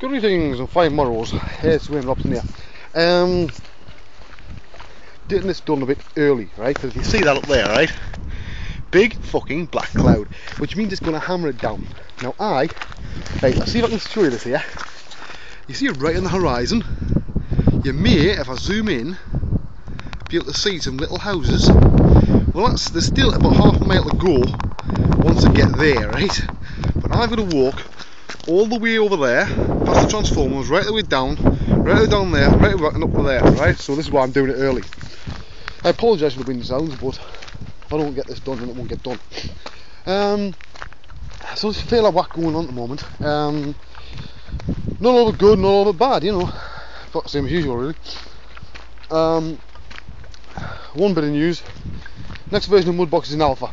Greetings and fine morrows. It's Wayne Robson here. Getting this done a bit early, right? Because you see that up there, right? Big fucking black cloud, which means it's going to hammer it down. Now let's see if I can show you this here. You see it right on the horizon. You may, if I zoom in, be able to see some little houses. Well, there's still about half a mile to go once I get there, right? But I've got to walk all the way over there, past the transformers, right the way down there, right and up to there, right? So this is why I'm doing it early. I apologise for the wind sounds, but if I don't get this done, then it won't get done. So there's a fair lot of whack going on at the moment. Not all of it good, not all of it bad, you know. But same as usual, really. One bit of news. Next version of Mudbox is in alpha.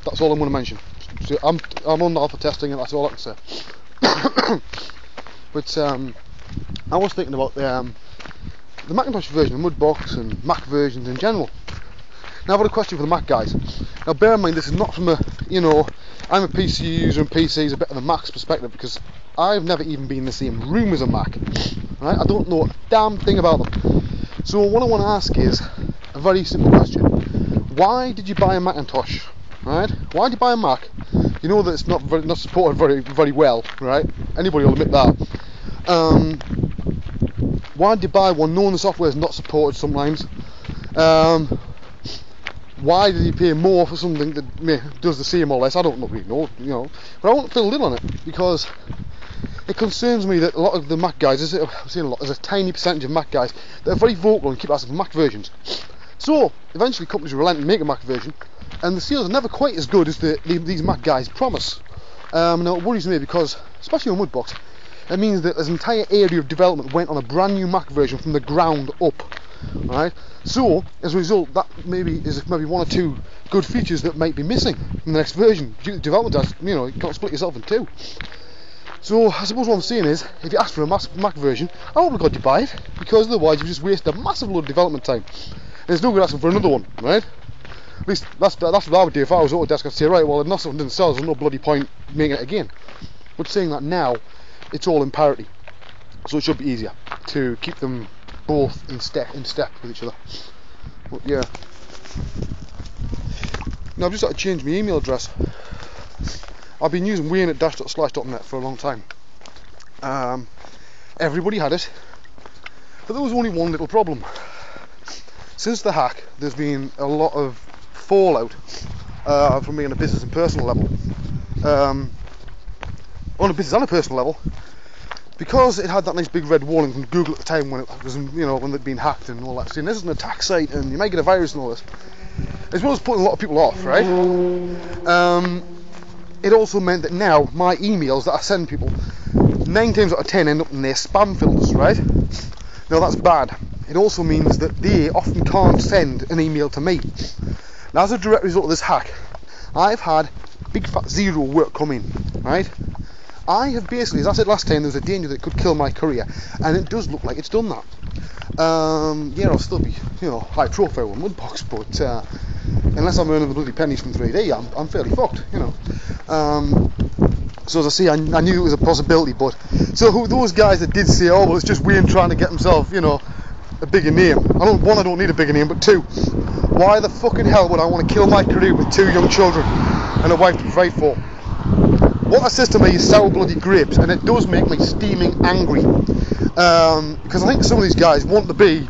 That's all I'm going to mention. So I'm on alpha testing, and that's all I can say. But I was thinking about the Macintosh version of Mudbox and Mac versions in general. Now I've got a question for the Mac guys. Now bear in mind, this is not from I'm a PC user and PC is a bit of a Mac's perspective, because I've never even been in the same room as a Mac. Right? I don't know a damn thing about them. So what I want to ask is a very simple question. Why did you buy a Macintosh? Right? Why did you buy a Mac? You know that it's not supported very well, right? Anybody will admit that. Why did you buy one knowing the software is not supported sometimes? Why did you pay more for something that does the same or less? I don't really know, but I want to fill in on it, because it concerns me that a lot of the Mac guys, there's a tiny percentage of Mac guys that are very vocal and keep asking for Mac versions. So eventually companies relent and make a Mac version, and the sales are never quite as good as these Mac guys promise. Now it worries me, because especially on Mudbox, it means that this entire area of development went on a brand new Mac version from the ground up. Right? So as a result, that maybe one or two good features that might be missing in the next version due to development as you can't split yourself in two. So I suppose what I'm saying is, if you ask for a Mac version, I hope God you buy it, because otherwise you just waste a massive load of development time. And it's no good asking for another one, right? At least that's what I would do if I was Autodesk. I'd say, right, well, if not something didn't sell, there's no bloody point making it again. But saying that now, it's all in parity, so it should be easier to keep them both in step with each other. But yeah. Now I've just had to change my email address. I've been using Wayne@dash.slice.net for a long time. Everybody had it, but there was only one little problem. Since the hack, there's been a lot of fallout from me on a business and personal level. On a business and a personal level, because it had that nice big red warning from Google at the time when it was, when they'd been hacked and all that. Saying this is an attack site and you might get a virus and all this, as well as putting a lot of people off, right? It also meant that now my emails that I send people, 9 times out of 10 end up in their spam filters, right? Now that's bad. It also means that they often can't send an email to me. Now, as a direct result of this hack, I've had big fat zero work come in, right? I have basically, as I said last time, there was a danger that it could kill my career, and it does look like it's done that. Yeah, I'll still be, high profile on Mudbox, but unless I'm earning the bloody pennies from 3D, I'm fairly fucked, So as I say, I knew it was a possibility, but so those guys that did say, oh well, it's just Wayne trying to get himself, a bigger name. I don't need a bigger name, but two, why the fucking hell would I want to kill my career with 2 young children and a wife to provide for? What that says to me is sour bloody grapes, and it does make me steaming angry, because I think some of these guys want to be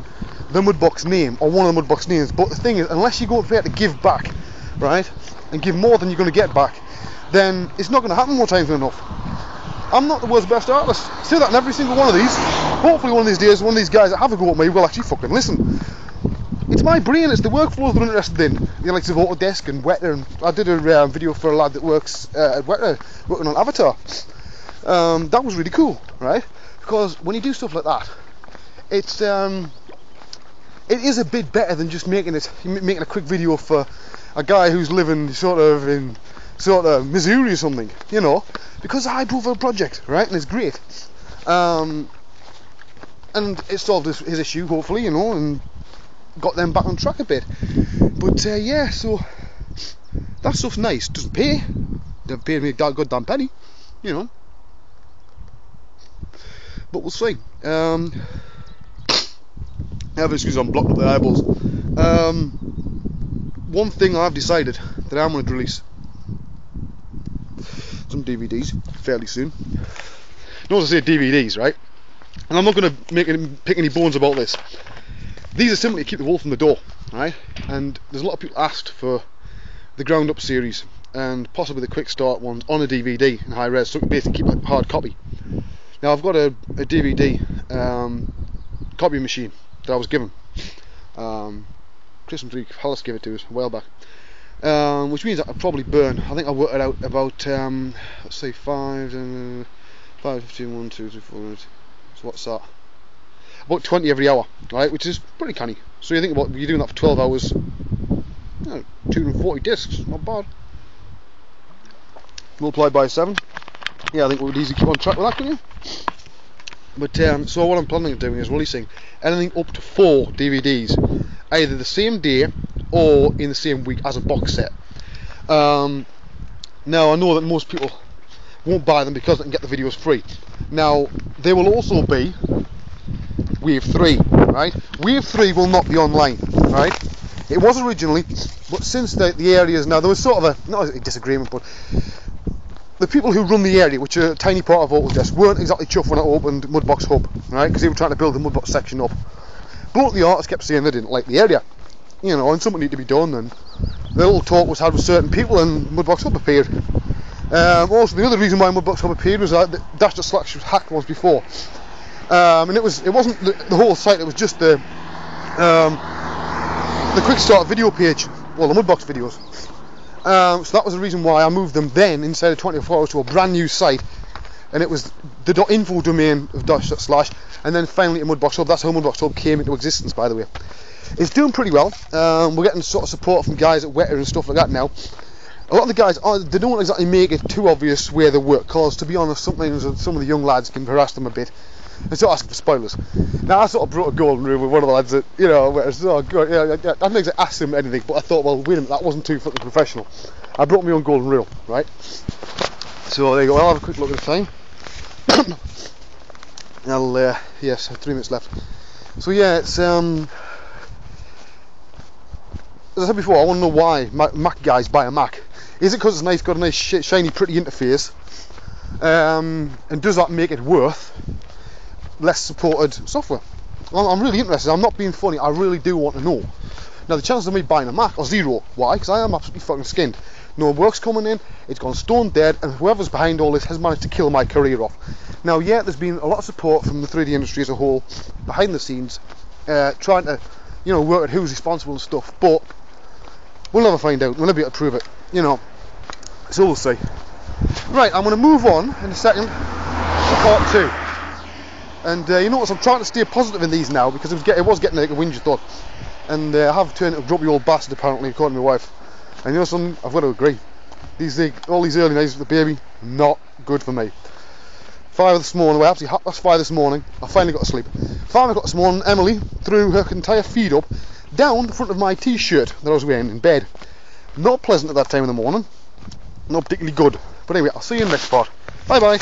the Mudbox name, or one of the Mudbox names, but the thing is, unless you go there to give back, right, and give more than you're going to get back, then it's not going to happen more times than enough. I'm not the world's best artist. I say that in every single one of these. Hopefully one of these days, one of these guys that have a go at me will actually fucking listen. It's my brain, it's the workflows they're interested in. The likes of Autodesk and Weta, and I did a video for a lad that works at Weta, working on Avatar. That was really cool, right? Because when you do stuff like that, it is a bit better than just making a quick video for a guy who's living in Missouri or something, because it's a high profile project, right? And it's great. And it solved his issue, hopefully, and got them back on track a bit. But yeah, so that stuff's nice. Doesn't pay. Never paid me a goddamn penny, but we'll see. Have excuse, I'm blocking up the eyeballs. One thing I've decided that I'm going to release some DVDs fairly soon. Notice I say DVDs, right? And I'm not going to pick any bones about this. These are simply to keep the wolf from the door, right? And there's a lot of people asked for the ground up series and possibly the quick start ones on a DVD in high res, so basically keep a hard copy. Now I've got a DVD copy machine that I was given. Chris and Hollis gave it to us a while back, which means that I'll probably burn. I think I worked it out about let's say 5, 15, 1, 2, 3, 4. So what's that? About 20 every hour, right? Which is pretty canny. So you think about you're doing that for 12 hours. 240 discs, not bad. Multiplied by 7. Yeah, I think we would easily keep on track with that, couldn't you? But so what I'm planning on doing is releasing anything up to 4 DVDs, either the same day or in the same week as a box set. Now I know that most people won't buy them because they can get the videos free. Now they will also be Wave 3, right? Wave 3 will not be online, right? It was originally, but since the areas now, there was sort of a, not a disagreement, but the people who run the area, which are a tiny part of Autodesk, weren't exactly chuffed when I opened Mudbox Hub, right? Because they were trying to build the Mudbox section up. But the artists kept saying they didn't like the area, you know, and something needed to be done. And the little talk was had with certain people, and Mudbox Hub appeared. Also, the other reason why Mudbox Hub appeared was that Dash.Slash was hacked once before, and it wasn't the whole site. It was just the quick start video page, well, the Mudbox videos. So that was the reason why I moved them then inside of 24 hours to a brand new site, and it was the .info domain of Dash.Slash, and then finally to Mudbox Hub. That's how Mudbox Hub came into existence, by the way. It's doing pretty well. We're getting sort of support from guys at Wetter and stuff like that now. A lot of the guys, they don't exactly make it too obvious where they work, because to be honest, sometimes some of the young lads can harass them a bit and start asking for spoilers. Now I sort of brought a golden rule with one of the lads that, you know, oh god, yeah, I didn't exactly ask him anything, but I thought, well, wait a minute, that wasn't too fucking professional. I brought my own golden rule, right? So there you go. I'll have a quick look at the time. Yes, 3 minutes left. So yeah, it's as I said before, I want to know why Mac guys buy a Mac. Is it because it's nice, got a nice shiny, pretty interface, and does that make it worth less supported software? I'm really interested. I'm not being funny. I really do want to know. Now the chances of me buying a Mac are 0. Why? Because I am absolutely fucking skinned. No work's coming in. It's gone stone dead, and whoever's behind all this has managed to kill my career off. Now, yeah, there's been a lot of support from the 3D industry as a whole, behind the scenes, trying to, you know, work out who's responsible and stuff. But we'll never find out. We'll never be able to prove it. You know. So we'll see. Right, I'm going to move on in a second to part 2. And you notice I'm trying to stay positive in these now, because it was getting like a whinge thought. And I have turned into a grumpy old bastard, apparently, according to my wife. And you know something? I've got to agree. All these early nights with the baby, not good for me. 5 this morning, well, actually 5:30 this morning, I finally got to sleep. 5 o'clock this morning, Emily threw her entire feet up down the front of my t-shirt that I was wearing in bed. Not pleasant at that time in the morning. Not particularly good. But anyway, I'll see you in the next part. Bye bye.